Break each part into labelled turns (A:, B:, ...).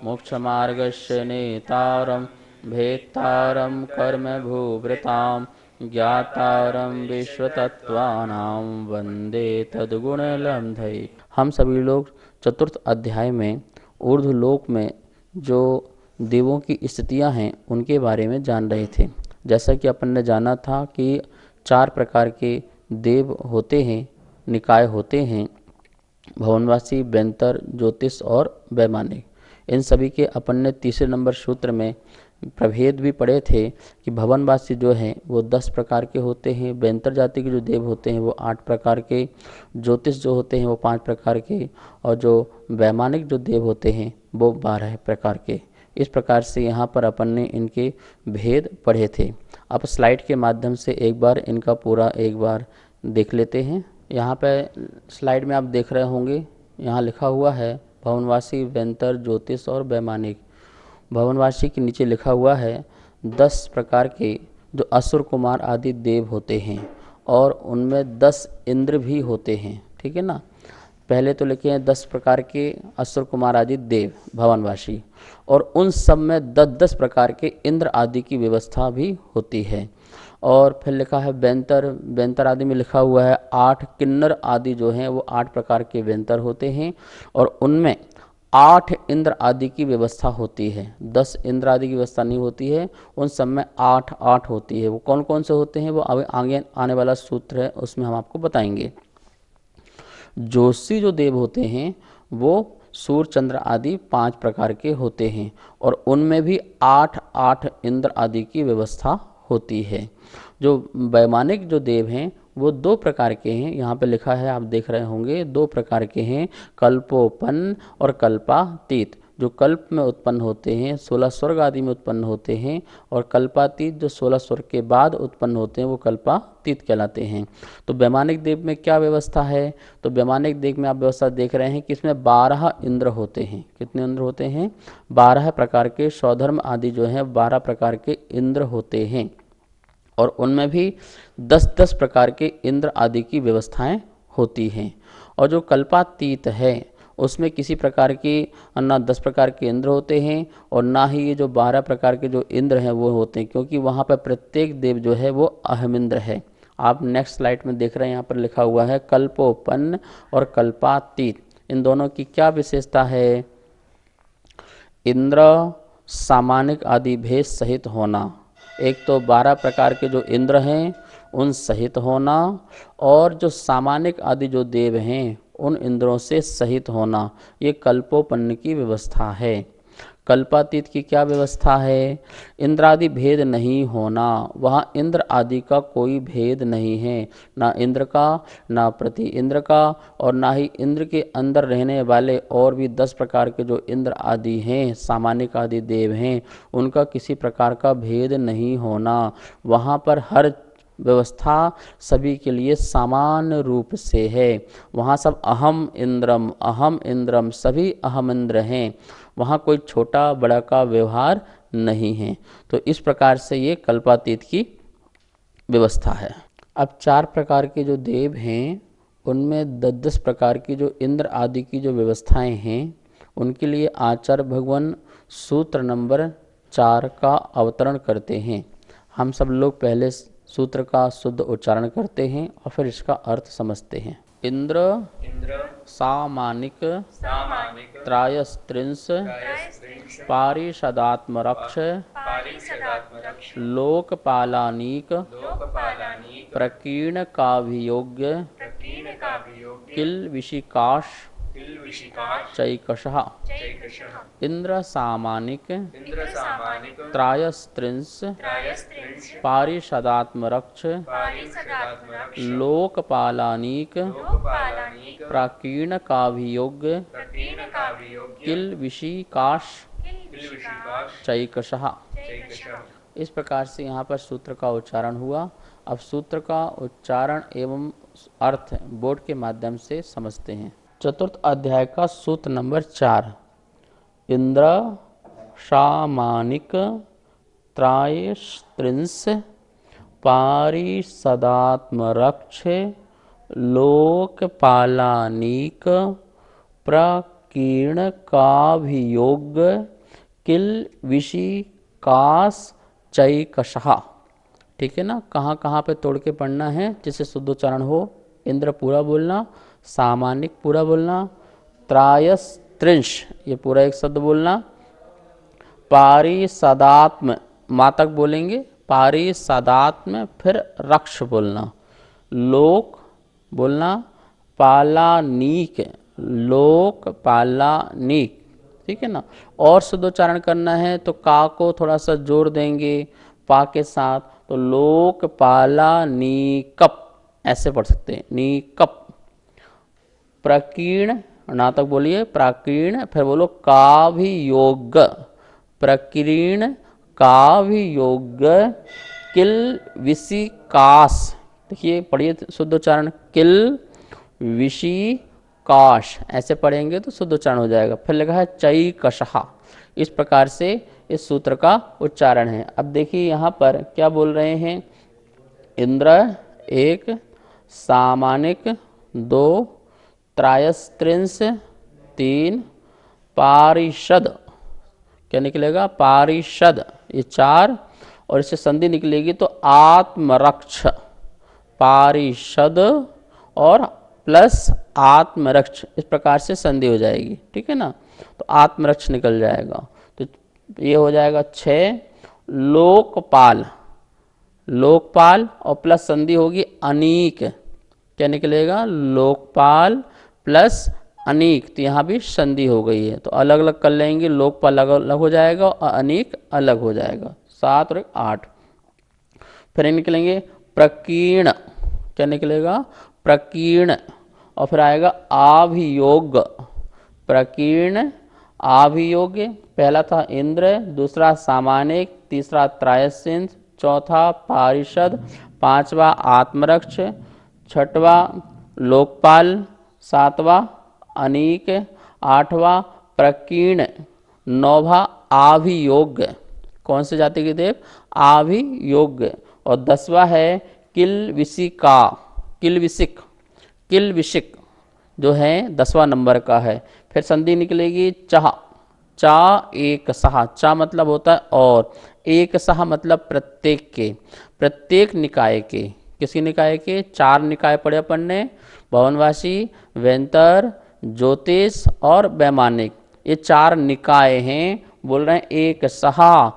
A: मोक्षमार्गस्य नेतारं भेत्तारं कर्मभूभृतां ज्ञातारं विश्वतत्त्वानां वन्दे तद्गुणलब्धये। हम सभी लोग चतुर्थ अध्याय में ऊर्ध्वलोक में जो देवों की स्थितियां हैं उनके बारे में जान रहे थे। जैसा कि अपन ने जाना था कि 4 प्रकार के देव होते हैं, निकाय होते हैं, भवनवासी, बेंतर, ज्योतिष और वैमानिक। इन सभी के अपन ने तीसरे नंबर सूत्र में प्रभेद भी पढ़े थे कि भवनवासी जो हैं वो 10 प्रकार के होते हैं, बेंतर जाति के जो देव होते हैं वो 8 प्रकार के, ज्योतिष जो होते हैं वो 5 प्रकार के, और जो वैमानिक जो देव होते हैं वो 12 प्रकार के। इस प्रकार से यहाँ पर अपन ने इनके भेद पढ़े थे। अब स्लाइड के माध्यम से एक बार इनका पूरा एक बार देख लेते हैं। यहाँ पे स्लाइड में आप देख रहे होंगे, यहाँ लिखा हुआ है भवनवासी, बेंतर, ज्योतिष और वैमानिक। भवनवासी के नीचे लिखा हुआ है 10 प्रकार के जो असुर कुमार आदि देव होते हैं और उनमें 10 इंद्र भी होते हैं, ठीक है ना। पहले तो लिखे हैं 10 प्रकार के असुर कुमार आदि देव भवनवासी, और उन सब में 10-10 प्रकार के इंद्र आदि की व्यवस्था भी होती है। और फिर लिखा है बेंतर, बेंतर आदि में लिखा हुआ है 8 किन्नर आदि जो हैं वो 8 प्रकार के बेंतर होते हैं, और उनमें 8 इंद्र आदि की व्यवस्था होती है। 10 इंद्र आदि की व्यवस्था नहीं होती है, उन सब में 8-8 होती है। वो कौन कौन से होते हैं वो आगे आने वाला सूत्र है उसमें हम आपको बताएंगे। जोशी जो देव होते हैं वो सूर्य, चंद्र आदि 5 प्रकार के होते हैं, और उनमें भी 8-8 इंद्र आदि की व्यवस्था होती है। जो वैमानिक जो देव हैं वो 2 प्रकार के हैं, यहाँ पे लिखा है आप देख रहे होंगे 2 प्रकार के हैं, कल्पोपन्न और कल्पातीत। जो कल्प में उत्पन्न होते हैं 16 स्वर्ग आदि में उत्पन्न होते हैं, और कल्पातीत जो 16 स्वर्ग के बाद उत्पन्न होते हैं वो कल्पातीत कहलाते हैं। तो वैमानिक देव में क्या व्यवस्था है, तो वैमानिक देव में आप व्यवस्था देख रहे हैं कि इसमें 12 इंद्र होते हैं। कितने इंद्र होते हैं? 12 प्रकार के स्वधर्म आदि जो हैं 12 प्रकार के इंद्र होते हैं, और उनमें भी 10-10 प्रकार के इंद्र आदि की व्यवस्थाएं होती हैं। और जो कल्पातीत है उसमें किसी प्रकार की ना 10 प्रकार के इंद्र होते हैं और ना ही ये जो 12 प्रकार के जो इंद्र हैं वो होते हैं, क्योंकि वहाँ पर प्रत्येक देव जो है वो अहमिंद्र है। आप नेक्स्ट स्लाइड में देख रहे हैं, यहाँ पर लिखा हुआ है कल्पोपन्न और कल्पातीत। इन दोनों की क्या विशेषता है? इंद्र सामानिक आदि भेद सहित होना। एक तो 12 प्रकार के जो इंद्र हैं उन सहित होना, और जो सामानिक आदि जो देव हैं उन इंद्रों से सहित होना, ये कल्पोपन्न की व्यवस्था है। कल्पातीत की क्या व्यवस्था है? इंद्रादि भेद नहीं होना। वहाँ इंद्र आदि का कोई भेद नहीं है, ना इंद्र का, ना प्रति इंद्र का, और ना ही इंद्र के अंदर रहने वाले और भी 10 प्रकार के जो इंद्र आदि हैं, सामानिक आदि देव हैं, उनका किसी प्रकार का भेद नहीं होना। वहाँ पर हर व्यवस्था सभी के लिए समान रूप से है। वहाँ सब अहम इंद्रम सभी अहम इंद्र हैं। वहाँ कोई छोटा बड़ा का व्यवहार नहीं है। तो इस प्रकार से ये कल्पातीत की व्यवस्था है। अब 4 प्रकार के जो देव हैं उनमें 10-10 प्रकार की जो इंद्र आदि की जो व्यवस्थाएं हैं उनके लिए आचार्य भगवान सूत्र नंबर 4 का अवतरण करते हैं। हम सब लोग पहले सूत्र का शुद्ध उच्चारण करते हैं और फिर इसका अर्थ समझते हैं। इंद्र सामानिक त्रायस्त्रिंश पारिषदात्मरक्ष लोकपालानीक प्रकीर्ण काभियोग्य किल विशिकाश चैकशः। इंद्र सामानिक त्रायस्त्रिंश पारिषदात्मरक्ष लोकपालानीक प्रकीर्ण काभियोग्य किल विशिकाश चैकशः। इस प्रकार से यहाँ पर सूत्र का उच्चारण हुआ। अब सूत्र का उच्चारण एवं अर्थ बोर्ड के माध्यम से समझते हैं। चतुर्थ अध्याय का सूत्र नंबर 4। इंद्र सामानिक त्रायस्त्रिंश पारिषदात्मरक्ष लोकपालानीक प्रकीर्ण कीर्ण काभियोग किल विषि कास चैकशः। ठीक है ना, कहाँ कहाँ पे तोड़ के पढ़ना है जिससे शुद्ध उच्चारण हो। इंद्र पूरा बोलना, सामानिक पूरा बोलना, त्रायस्त्रिंश ये पूरा एक शब्द बोलना, पारिषदात्म मातक बोलेंगे, पारिषदात्म फिर रक्ष बोलना, लोक बोलना, पालानीक लोक पालानीक। ठीक है ना, और शुद्ध उच्चारण करना है तो का को थोड़ा सा जोड़ देंगे पा के साथ, तो लोक पालानीकप ऐसे पढ़ सकते हैं, नीकप। प्रकीर्ण नातक बोलिए, प्राकीर्ण फिर बोलो काभियोग, प्रकीर्ण काभियोग किल विषि काश। देखिए पढ़िए शुद्ध उच्चारण, किल विषि काश ऐसे पढ़ेंगे तो शुद्ध उच्चारण हो जाएगा। फिर लिखा है चैकशः। इस प्रकार से इस सूत्र का उच्चारण है। अब देखिए यहाँ पर क्या बोल रहे हैं, इंद्र 1, सामानिक 2, त्रायस्त्रिंश 3, पारिषद क्या निकलेगा, पारिषद ये 4, और इससे संधि निकलेगी तो आत्मरक्ष, पारिषद और प्लस आत्मरक्ष, इस प्रकार से संधि हो जाएगी। ठीक है ना, तो आत्मरक्ष निकल जाएगा, तो ये हो जाएगा 6। लोकपाल, लोकपाल और प्लस संधि होगी अनीक, क्या निकलेगा, लोकपाल प्लस अनीक, तो यहाँ भी संधि हो गई है, तो अलग अलग कर लेंगे, लोकपाल अलग अलग हो जाएगा और अनीक अलग हो जाएगा, 7 और 8। फिर निकलेंगे प्रकीर्ण, क्या निकलेगा, प्रकीर्ण, और फिर आएगा आभियोग, प्रकीर्ण आभियोग, पहला था इंद्र, दूसरा सामानिक, तीसरा त्रायस्त्रिंश, चौथा पारिषद, पांचवा आत्मरक्ष, छठवा लोकपाल, सातवा अनीक, आठवां प्रकीर्ण, नौवां आभियोग, कौन से जाति के देव, आभियोग, और 10वां है किलविसिका, किलविसिक, किलविसिक जो है 10वां नंबर का है। फिर संधि निकलेगी चाह, चा एक सहा, चा मतलब होता है और, एक सहा मतलब प्रत्येक के, प्रत्येक निकाय के, किसी निकाय के, 4 निकाय पढ़े अपन ने, भवनवासी, वेंतर, ज्योतिष और वैमानिक, ये 4 निकाय हैं। बोल रहे हैं एक सहा,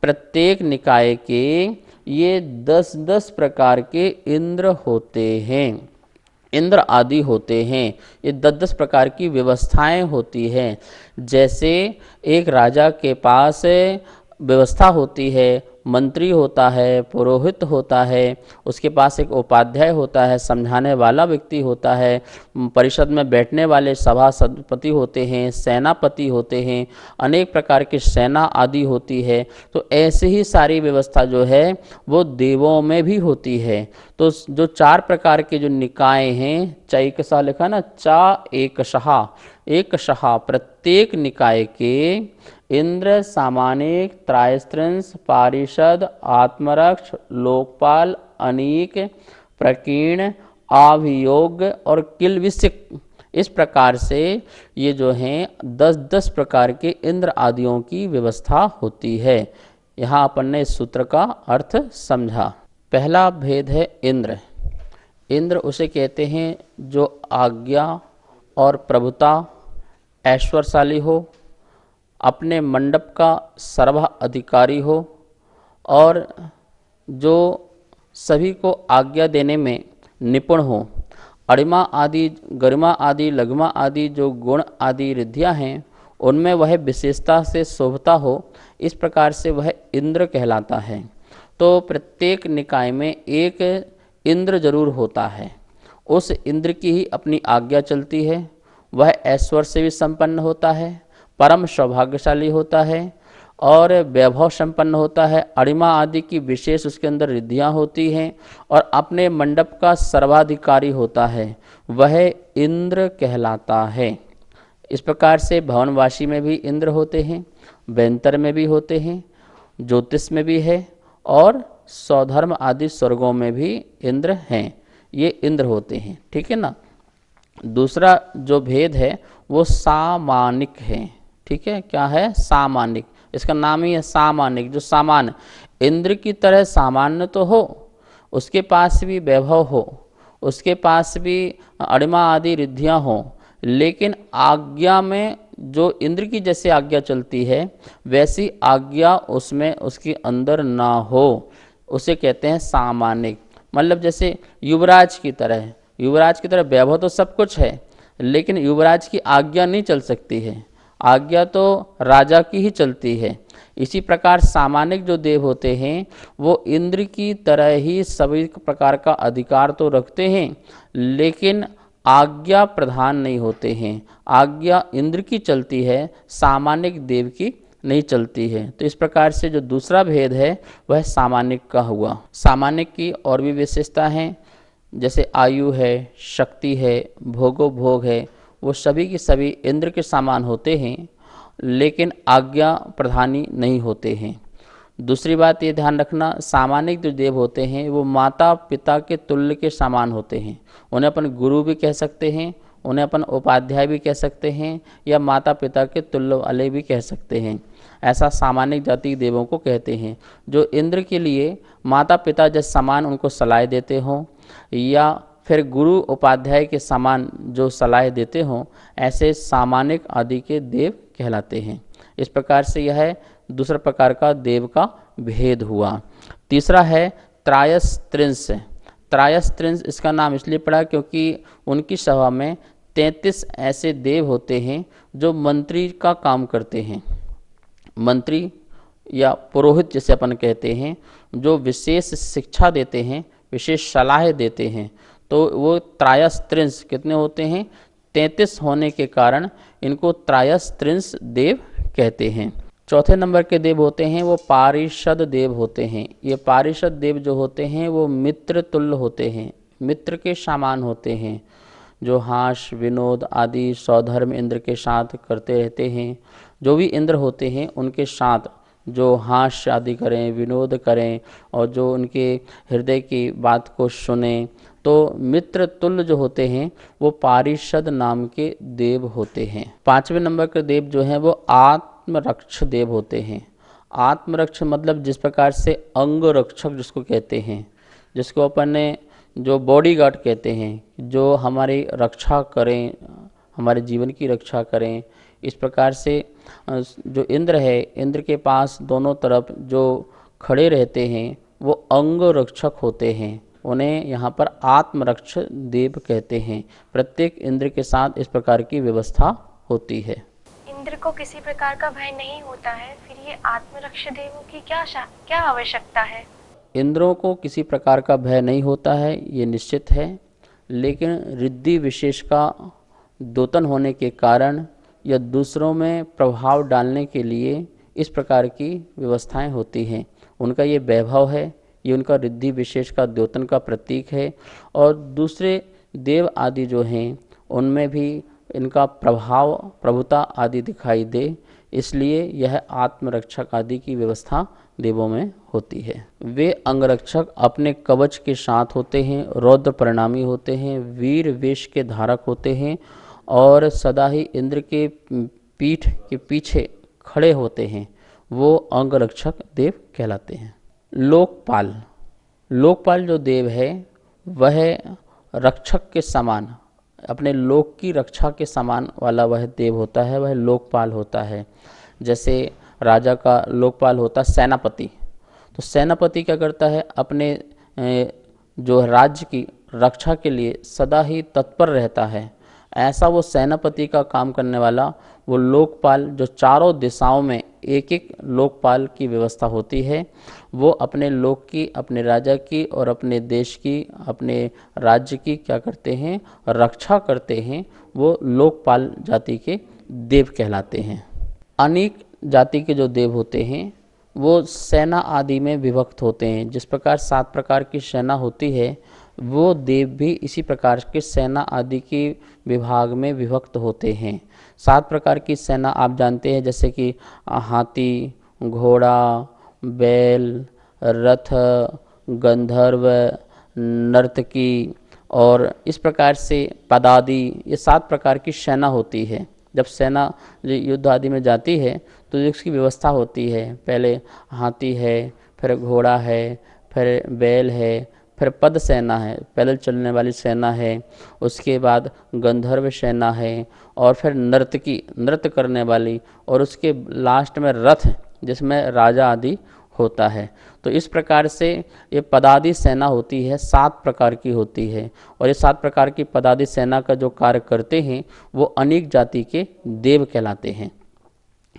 A: प्रत्येक निकाय के ये 10-10 प्रकार के इंद्र होते हैं, इंद्र आदि होते हैं, ये 10-10 प्रकार की व्यवस्थाएं होती हैं। जैसे एक राजा के पास व्यवस्था होती है, मंत्री होता है, पुरोहित होता है, उसके पास एक उपाध्याय होता है, समझाने वाला व्यक्ति होता है, परिषद में बैठने वाले सभापति होते हैं, सेनापति होते हैं, अनेक प्रकार की सेना आदि होती है। तो ऐसे ही सारी व्यवस्था जो है वो देवों में भी होती है। तो जो 4 प्रकार के जो निकाय हैं, चैकशः लिखा ना, चा एकशः, एकशः प्रत्येक निकाय के इंद्र, सामानिक, त्रायस्त्रिंश, पारिषद, आत्मरक्ष, लोकपाल, अनीक, प्रकीर्ण, आभियोग और किलविसिक, इस प्रकार से ये जो हैं 10-10 प्रकार के इंद्र आदियों की व्यवस्था होती है। यहाँ अपन ने इस सूत्र का अर्थ समझा। पहला भेद है इंद्र। इंद्र उसे कहते हैं जो आज्ञा और प्रभुता, ऐश्वर्यशाली हो, अपने मंडप का सर्वा अधिकारी हो और जो सभी को आज्ञा देने में निपुण हो। अणिमा आदि, गरिमा आदि, लघिमा आदि जो गुण आदि रिद्धियाँ हैं उनमें वह विशेषता से शोभता हो, इस प्रकार से वह इंद्र कहलाता है। तो प्रत्येक निकाय में एक इंद्र जरूर होता है, उस इंद्र की ही अपनी आज्ञा चलती है। वह ऐश्वर्य से भी संपन्न होता है, परम सौभाग्यशाली होता है और वैभव संपन्न होता है। अणिमा आदि की विशेष उसके अंदर रिद्धियाँ होती हैं और अपने मंडप का सर्वाधिकारी होता है, वह इंद्र कहलाता है। इस प्रकार से भवनवासी में भी इंद्र होते हैं, वेंतर में भी होते हैं, ज्योतिष में भी है और सौधर्म आदि स्वर्गों में भी इंद्र हैं। ये इंद्र होते हैं, ठीक है ना। दूसरा जो भेद है वो सामानिक है। ठीक है, क्या है? सामानिक। इसका नाम ही है सामानिक। जो सामान्य इंद्र की तरह सामान्य तो हो, उसके पास भी वैभव हो, उसके पास भी अणिमा आदि रिद्धियाँ हों, लेकिन आज्ञा में जो इंद्र की जैसे आज्ञा चलती है वैसी आज्ञा उसमें उसके अंदर ना हो, उसे कहते हैं सामानिक। मतलब जैसे युवराज की तरह, युवराज की तरह वैभव तो सब कुछ है, लेकिन युवराज की आज्ञा नहीं चल सकती है, आज्ञा तो राजा की ही चलती है। इसी प्रकार सामानिक जो देव होते हैं वो इंद्र की तरह ही सभी प्रकार का अधिकार तो रखते हैं, लेकिन आज्ञा प्रधान नहीं होते हैं। आज्ञा इंद्र की चलती है, सामानिक देव की नहीं चलती है। तो इस प्रकार से जो दूसरा भेद है वह सामानिक का हुआ। सामानिक की और भी विशेषता हैं, जैसे आयु है, शक्ति है, भोगो भोग है, वो सभी की सभी इंद्र के समान होते हैं, लेकिन आज्ञा प्रधानी नहीं होते हैं। दूसरी बात ये ध्यान रखना, सामानिक जो देव होते हैं वो माता पिता के तुल्य के समान होते हैं। उन्हें अपन गुरु भी कह सकते हैं, उन्हें अपन उपाध्याय भी कह सकते हैं, या माता पिता के तुल्य वाले भी कह सकते हैं। ऐसा सामानिक जाति देवों को कहते हैं, जो इंद्र के लिए माता पिता जैसे समान उनको सलाह देते हों, या फिर गुरु उपाध्याय के समान जो सलाह देते हों, ऐसे सामानिक आदि के देव कहलाते हैं। इस प्रकार से यह है दूसरा प्रकार का देव का भेद हुआ। तीसरा है त्रायस्त्रिंश। त्रायस्त्रिंश इसका नाम इसलिए पड़ा क्योंकि उनकी सभा में 33 ऐसे देव होते हैं जो मंत्री का काम करते हैं। मंत्री या पुरोहित जिसे अपन कहते हैं, जो विशेष शिक्षा देते हैं, विशेष सलाह देते हैं, तो वो त्रायस्त्रिंश कितने होते हैं? 33 होने के कारण इनको त्रायस्त्रिंश देव कहते हैं। चौथे नंबर के देव होते हैं वो पारिषद देव होते हैं। ये पारिषद देव जो होते हैं वो मित्र तुल्य होते हैं, मित्र के समान होते हैं, जो हास विनोद आदि स्वधर्म इंद्र के साथ करते रहते हैं। जो भी इंद्र होते हैं उनके साथ जो हास्य आदि करें, विनोद करें, और जो उनके हृदय की बात को सुने, तो मित्र तुल्य जो होते हैं वो पारिषद नाम के देव होते हैं। पांचवें नंबर के देव जो हैं वो आत्मरक्ष देव होते हैं। आत्मरक्ष मतलब जिस प्रकार से अंग रक्षक जिसको कहते हैं, जिसको अपन ने जो बॉडीगार्ड कहते हैं, जो हमारी रक्षा करें, हमारे जीवन की रक्षा करें, इस प्रकार से जो इंद्र है, इंद्र के पास दोनों तरफ जो खड़े रहते हैं वो अंग रक्षक होते हैं, उन्हें यहाँ पर आत्मरक्ष देव कहते हैं। प्रत्येक इंद्र के साथ इस प्रकार की व्यवस्था होती है।
B: इंद्र को किसी प्रकार का भय नहीं होता है, फिर ये आत्मरक्ष देवों की क्या आवश्यकता है?
A: इंद्रों को किसी प्रकार का भय नहीं होता है, ये निश्चित है, लेकिन रिद्धि विशेष का द्योतन होने के कारण या दूसरों में प्रभाव डालने के लिए इस प्रकार की व्यवस्थाएं होती हैं। उनका ये वैभव है, ये उनका रिद्धि विशेष का द्योतन का प्रतीक है, और दूसरे देव आदि जो हैं उनमें भी इनका प्रभाव प्रभुता आदि दिखाई दे, इसलिए यह आत्मरक्षक आदि की व्यवस्था देवों में होती है। वे अंगरक्षक अपने कवच के साथ होते हैं, रौद्र परिणामी होते हैं, वीर वेश के धारक होते हैं, और सदा ही इंद्र के पीठ के पीछे खड़े होते हैं, वो अंगरक्षक देव कहलाते हैं। लोकपाल, लोकपाल जो देव है वह रक्षक के समान, अपने लोक की रक्षा के समान वाला वह देव होता है, वह लोकपाल होता है। जैसे राजा का लोकपाल होता है सेनापति, तो सेनापति क्या करता है? अपने जो राज्य की रक्षा के लिए सदा ही तत्पर रहता है। ऐसा वो सेनापति का काम करने वाला वो लोकपाल, जो चारों दिशाओं में एक एक लोकपाल की व्यवस्था होती है, वो अपने लोक की, अपने राजा की और अपने देश की, अपने राज्य की क्या करते हैं? रक्षा करते हैं। वो लोकपाल जाति के देव कहलाते हैं। अनेक जाति के जो देव होते हैं वो सेना आदि में विभक्त होते हैं। जिस प्रकार 7 प्रकार की सेना होती है, वो देव भी इसी प्रकार के सेना आदि के विभाग में विभक्त होते हैं। 7 प्रकार की सेना आप जानते हैं, जैसे कि हाथी, घोड़ा, बैल, रथ, गंधर्व, नर्तकी, और इस प्रकार से पदादि, ये 7 प्रकार की सेना होती है। जब सेना युद्ध आदि में जाती है तो इसकी व्यवस्था होती है, पहले हाथी है, फिर घोड़ा है, फिर बैल है, फिर पद सेना है, पैदल चलने वाली सेना है, उसके बाद गंधर्व सेना है, और फिर नृत्य करने वाली, और उसके लास्ट में रथ जिसमें राजा आदि होता है। तो इस प्रकार से ये पदादि सेना होती है, 7 प्रकार की होती है, और ये 7 प्रकार की पदादि सेना का जो कार्य करते हैं वो अनेक जाति के देव कहलाते हैं।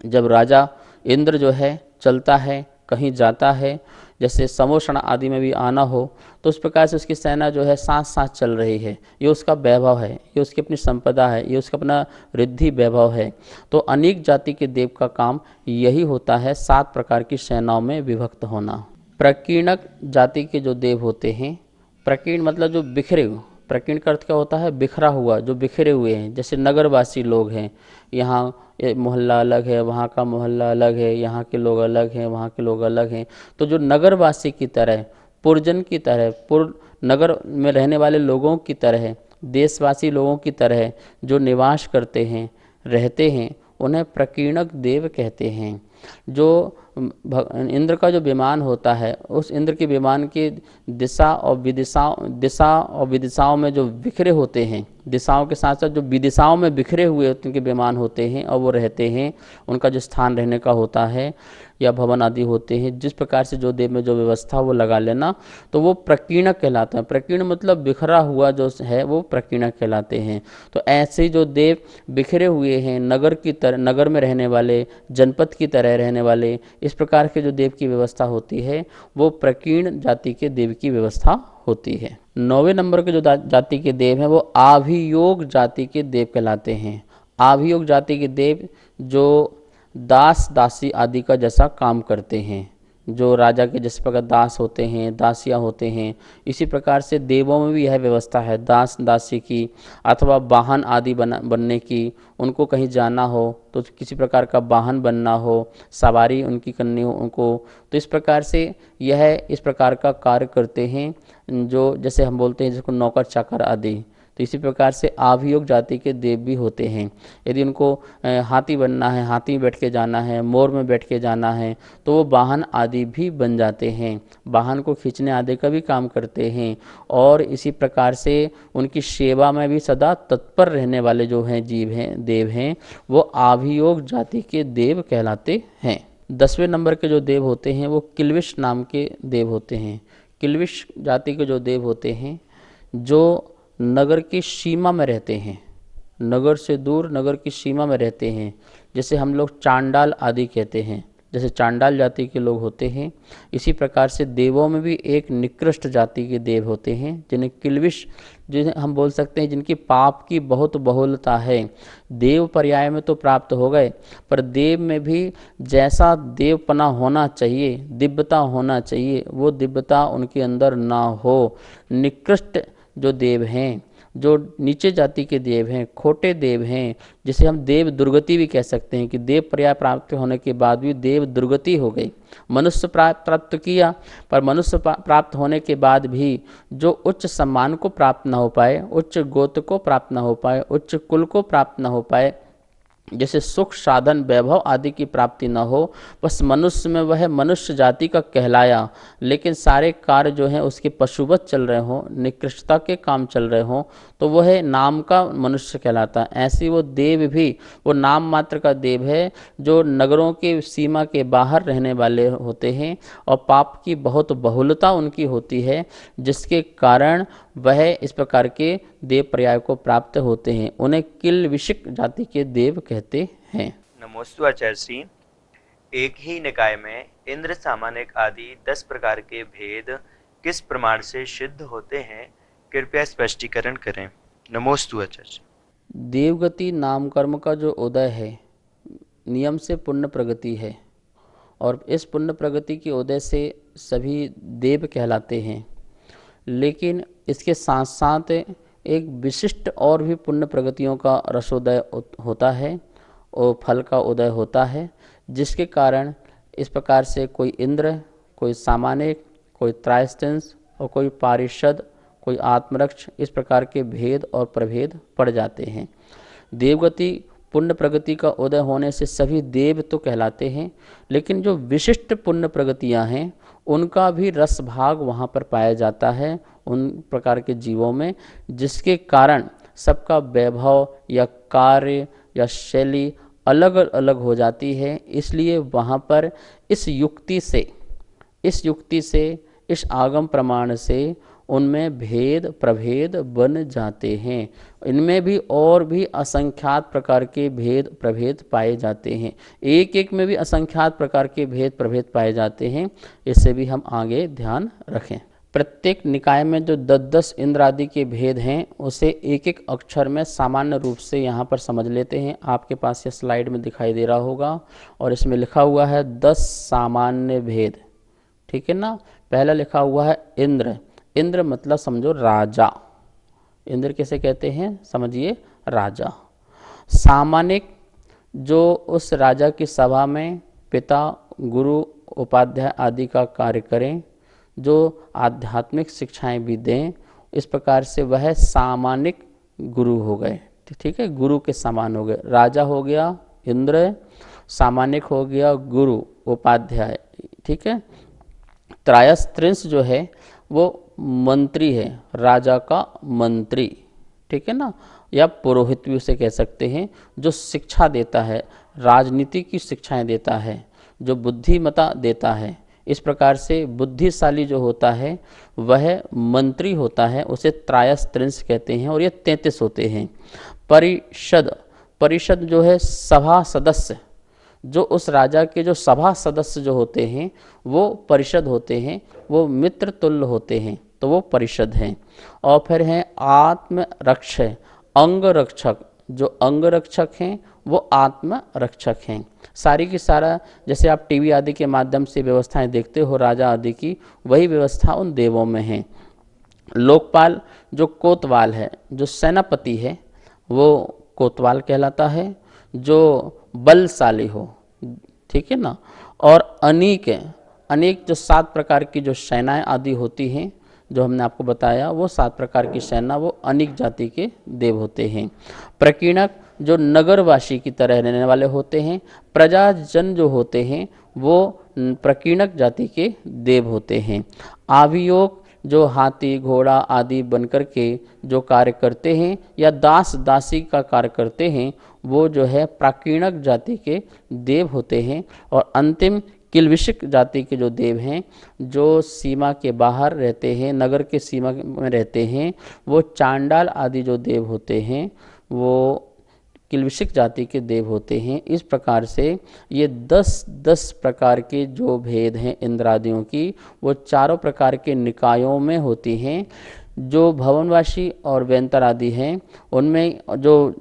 A: जब राजा इंद्र जो है चलता है, कहीं जाता है, जैसे समोषण आदि में भी आना हो, तो उस प्रकार से उसकी सेना जो है साथ साथ चल रही है, ये उसका वैभव है, ये उसकी अपनी संपदा है, ये उसका अपना रिद्धि वैभव है। तो अनेक जाति के देव का काम यही होता है, 7 प्रकार की सेनाओं में विभक्त होना। प्रकीर्णक जाति के जो देव होते हैं, प्रकीर्ण मतलब जो बिखरे हुए, प्रकीर्ण का अर्थ क्या होता है, बिखरा हुआ, जो बिखरे हुए हैं। जैसे नगरवासी लोग हैं, यहाँ मोहल्ला अलग है, वहाँ का मोहल्ला अलग है, यहाँ के लोग अलग हैं, वहाँ के लोग अलग हैं। तो जो नगरवासी की तरह, पुरजन की तरह, नगर में रहने वाले लोगों की तरह, देशवासी लोगों की तरह जो निवास करते हैं, रहते हैं, उन्हें प्रकीर्णक देव कहते हैं। जो इंद्र का जो विमान होता है, उस इंद्र के विमान की दिशा और विदिशाओं में जो बिखरे होते हैं, दिशाओं के साथ साथ जो विदिशाओं में बिखरे हुए उनके विमान होते हैं और वो रहते हैं, उनका जो स्थान रहने का होता है या भवन आदि होते हैं, जिस प्रकार से जो देव में जो व्यवस्था वो लगा लेना, तो वो प्रकीर्णक कहलाते हैं। प्रकीर्ण मतलब बिखरा हुआ जो है वो प्रकीर्णक कहलाते हैं। तो ऐसे जो देव बिखरे हुए हैं, नगर की तरह, नगर में रहने वाले, जनपद की तरह रहने वाले, इस प्रकार के जो देव की व्यवस्था होती है वो प्रकीर्ण जाति के देव की व्यवस्था होती है। 9वें नंबर के जो जाति के देव हैं वो आभियोग जाति के देव कहलाते हैं। आभियोग जाति के देव जो दास दासी आदि का जैसा काम करते हैं, जो राजा के जिस प्रकार दास होते हैं, दासियां होते हैं, इसी प्रकार से देवों में भी यह व्यवस्था है दास दासी की, अथवा वाहन आदि बनने की। उनको कहीं जाना हो तो किसी प्रकार का वाहन बनना हो, सवारी उनकी करनी हो उनको, तो इस प्रकार से यह इस प्रकार का कार्य करते हैं, जो जैसे हम बोलते हैं जिसको नौकर चाकर आदि। तो इसी प्रकार से आभियोग जाति के देव भी होते हैं। यदि उनको हाथी बनना है, हाथी में बैठ के जाना है, मोर में बैठ के जाना है, तो वो वाहन आदि भी बन जाते हैं, वाहन को खींचने आदि का भी काम करते हैं। और इसी प्रकार से उनकी सेवा में भी सदा तत्पर रहने वाले जो हैं जीव हैं, देव हैं, वो आभियोग जाति के देव कहलाते हैं। 10वें नंबर के जो देव होते हैं वो किल्विष नाम के देव होते हैं। किल्विष जाति के जो देव होते हैं जो नगर की सीमा में रहते हैं, नगर से दूर नगर की सीमा में रहते हैं, जैसे हम लोग चांडाल आदि कहते हैं, जैसे चांडाल जाति के लोग होते हैं। इसी प्रकार से देवों में भी एक निकृष्ट जाति के देव होते हैं जिन्हें किल्विष, जिन्हें हम बोल सकते हैं जिनकी पाप की बहुत बहुलता है। देव पर्याय में तो प्राप्त हो गए, पर देव में भी जैसा देवपना होना चाहिए, दिव्यता होना चाहिए, वो दिव्यता उनके अंदर ना हो। निकृष्ट जो देव हैं, जो नीचे जाति के देव हैं, खोटे देव हैं, जिसे हम देव दुर्गति भी कह सकते हैं कि देव पर्याय प्राप्त होने के बाद भी देव दुर्गति हो गई। मनुष्य प्राप्त किया, पर मनुष्य प्राप्त होने के बाद भी जो उच्च सम्मान को प्राप्त न हो पाए, उच्च गोत्र को प्राप्त न हो पाए, उच्च कुल को प्राप्त न हो पाए, जैसे सुख साधन वैभव आदि की प्राप्ति न हो, बस मनुष्य में वह मनुष्य जाति का कहलाया, लेकिन सारे कार्य जो हैं उसके पशुवत चल रहे हों, निकृष्टता के काम चल रहे हों, तो वह नाम का मनुष्य कहलाता है। ऐसे वो देव भी वो नाम मात्र का देव है, जो नगरों के सीमा के बाहर रहने वाले होते हैं और पाप की बहुत बहुलता उनकी होती है, जिसके कारण वह इस प्रकार के देव पर्याय को प्राप्त होते हैं। उन्हें किल्विषिक जाति के देव कहते हैं।
C: नमोस्तु आचार्य श्री। एक ही निकाय में इंद्र, सामानिक आदि 10 प्रकार के भेद किस प्रमाण से सिद्ध होते हैं, कृपया स्पष्टीकरण करें। नमोस्तु आचार्य।
A: देवगति नाम कर्म का जो उदय है, नियम से पुण्य प्रगति है, और इस पुण्य प्रगति के उदय से सभी देव कहलाते हैं। लेकिन इसके साथ साथ एक विशिष्ट और भी पुण्य प्रगतियों का रसोदय होता है और फल का उदय होता है, जिसके कारण इस प्रकार से कोई इंद्र, कोई सामानिक, कोई त्रायस्तेंस और कोई पारिषद, कोई आत्मरक्ष, इस प्रकार के भेद और प्रभेद पड़ जाते हैं। देवगति पुण्य प्रगति का उदय होने से सभी देव तो कहलाते हैं, लेकिन जो विशिष्ट पुण्य प्रगतियां हैं उनका भी रस भाग वहाँ पर पाया जाता है उन प्रकार के जीवों में, जिसके कारण सबका वैभव या कार्य या शैली अलग अलग हो जाती है। इसलिए वहाँ पर इस युक्ति से इस आगम प्रमाण से उनमें भेद प्रभेद बन जाते हैं। इनमें भी और भी असंख्यात प्रकार के भेद प्रभेद पाए जाते हैं, एक एक में भी असंख्यात प्रकार के भेद प्रभेद पाए जाते हैं। इससे भी हम आगे ध्यान रखें। प्रत्येक निकाय में जो 10-10 इंद्र आदि के भेद हैं उसे एक एक अक्षर में सामान्य रूप से यहाँ पर समझ लेते हैं। आपके पास ये स्लाइड में दिखाई दे रहा होगा और इसमें लिखा हुआ है 10 सामान्य भेद, ठीक है ना। पहला लिखा हुआ है इंद्र। इंद्र मतलब समझो राजा। इंद्र किसे कहते हैं, समझिए राजा। सामानिक जो उस राजा की सभा में पिता गुरु उपाध्याय आदि का कार्य करें, जो आध्यात्मिक शिक्षाएं भी दें, इस प्रकार से वह सामानिक गुरु हो गए, ठीक है, गुरु के समान हो गए। राजा हो गया इंद्र, सामानिक हो गया गुरु उपाध्याय, ठीक है। त्रयस्त्रिंश जो है वो मंत्री है, राजा का मंत्री, ठीक है ना, या पुरोहित भी उसे कह सकते हैं, जो शिक्षा देता है, राजनीति की शिक्षाएं देता है, जो बुद्धिमता देता है। इस प्रकार से बुद्धिशाली जो होता है वह मंत्री होता है, उसे त्रयस्त्रिंश कहते हैं, और ये 33 होते हैं। परिषद जो है सभा सदस्य, जो उस राजा के जो सभा सदस्य जो होते हैं वो परिषद होते हैं, वो मित्र तुल्य होते हैं, तो वो परिषद हैं। और फिर हैं आत्मरक्षक, अंग रक्षक, जो अंग रक्षक हैं वो आत्म रक्षक हैं। सारी की सारा जैसे आप टीवी आदि के माध्यम से व्यवस्थाएं देखते हो राजा आदि की, वही व्यवस्था उन देवों में है। लोकपाल जो कोतवाल है, जो सेनापति है वो कोतवाल कहलाता है, जो बलशाली हो, ठीक है ना। और अनेक जो 7 प्रकार की जो सेनाएं आदि होती हैं, जो हमने आपको बताया, वो 7 प्रकार की सेना वो अनेक जाति के देव होते हैं। प्रकीणक जो नगरवासी की तरह रहने वाले होते हैं। प्रजाजन जो होते हैं वो प्रकीणक जाति के देव होते हैं। आभियोग जो हाथी घोड़ा आदि बनकर के जो कार्य करते हैं या दास दासी का कार्य करते हैं, वो जो है प्राकीणक जाति के देव होते हैं। और अंतिम किल्विषिक जाति के जो देव हैं, जो सीमा के बाहर रहते हैं, नगर के सीमा में रहते हैं, वो चांडाल आदि जो देव होते हैं वो किल्विषिक जाति के देव होते हैं। इस प्रकार से ये 10 प्रकार के जो भेद हैं इंद्रादियों की, वो चारों प्रकार के निकायों में होती हैं। जो भवनवासी और व्यंतर आदि हैं, उनमें जो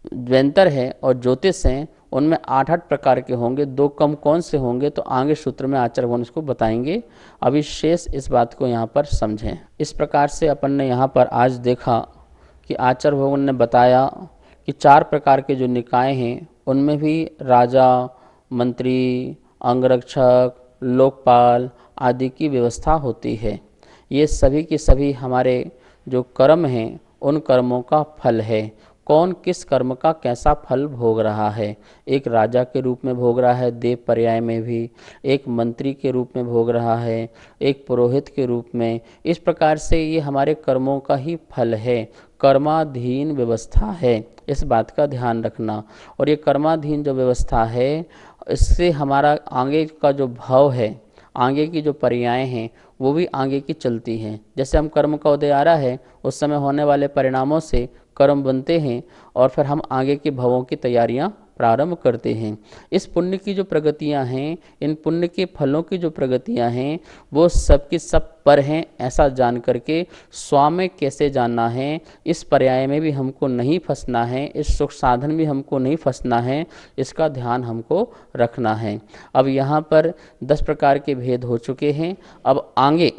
A: व्यंतर है और ज्योतिष हैं, उनमें 8-8 प्रकार के होंगे। 2 कम कौन से होंगे तो आगे सूत्र में आचार्य भगवान इसको बताएंगे। अभी शेष इस बात को यहाँ पर समझें। इस प्रकार से अपन ने यहाँ पर आज देखा कि आचार्य भगवान ने बताया कि 4 प्रकार के जो निकाय हैं उनमें भी राजा, मंत्री, अंगरक्षक, लोकपाल आदि की व्यवस्था होती है। ये सभी के सभी हमारे जो कर्म हैं उन कर्मों का फल है। कौन किस कर्म का कैसा फल भोग रहा है, एक राजा के रूप में भोग रहा है देव पर्याय में भी, एक मंत्री के रूप में भोग रहा है, एक पुरोहित के रूप में। इस प्रकार से ये हमारे कर्मों का ही फल है, कर्माधीन व्यवस्था है, इस बात का ध्यान रखना। और ये कर्माधीन जो व्यवस्था है, इससे हमारा आगे का जो भाव है, आगे की जो पर्याय हैं वो भी आगे की चलती हैं। जैसे हम कर्म का उदय आ रहा है, उस समय होने वाले परिणामों से कर्म बनते हैं और फिर हम आगे के भवों की तैयारियां प्रारंभ करते हैं। इस पुण्य की जो प्रगतियां हैं, इन पुण्य के फलों की जो प्रगतियां हैं, वो सब की सब पर हैं, ऐसा जान करके स्वामी कैसे जानना है, इस पर्याय में भी हमको नहीं फंसना है, इस सुख साधन भी हमको नहीं फंसना है, इसका ध्यान हमको रखना है। अब यहाँ पर 10 प्रकार के भेद हो चुके हैं। अब आगे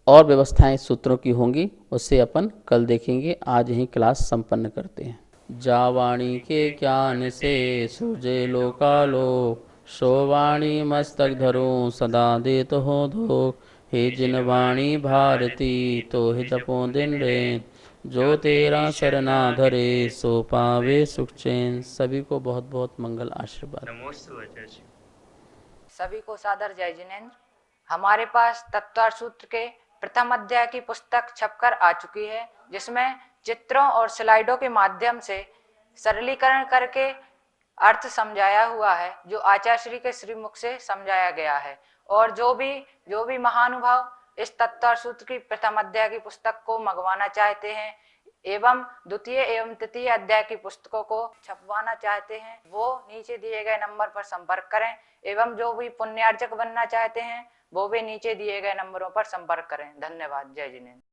A: और व्यवस्थाएं सूत्रों की होंगी, उससे अपन कल देखेंगे। आज यही क्लास संपन्न करते हैं। जावाणी के ज्ञान से सूझे लोकालोक, सोवाणी मस्तक धरो सदा देत हो धोख। हे जिन वाणी भारती तो हे जपो दिन रे, जो तेरा शरणा धरे सो पावे सुख चैन। सभी को बहुत बहुत मंगल आशीर्वाद।
C: नमोस्तु आचार्य श्री।
D: सभी को सादर जय जिनेन्द्र। हमारे पास तत्वार्थ सूत्र के प्रथम अध्याय की पुस्तक छपकर आ चुकी है, जिसमें चित्रों और स्लाइडों के माध्यम से सरलीकरण करके अर्थ समझाया हुआ है, जो आचार्य श्री के श्रीमुख से समझाया गया है। और जो भी महानुभाव इस तत्वार्थ सूत्र की प्रथम अध्याय की पुस्तक को मंगवाना चाहते हैं एवं द्वितीय एवं तृतीय अध्याय की पुस्तकों को छपवाना चाहते हैं, वो नीचे दिए गए नंबर पर संपर्क करें। एवं जो भी पुण्यार्जक बनना चाहते हैं वो भी नीचे दिए गए नंबरों पर संपर्क करें। धन्यवाद। जय जिनेन्द्र।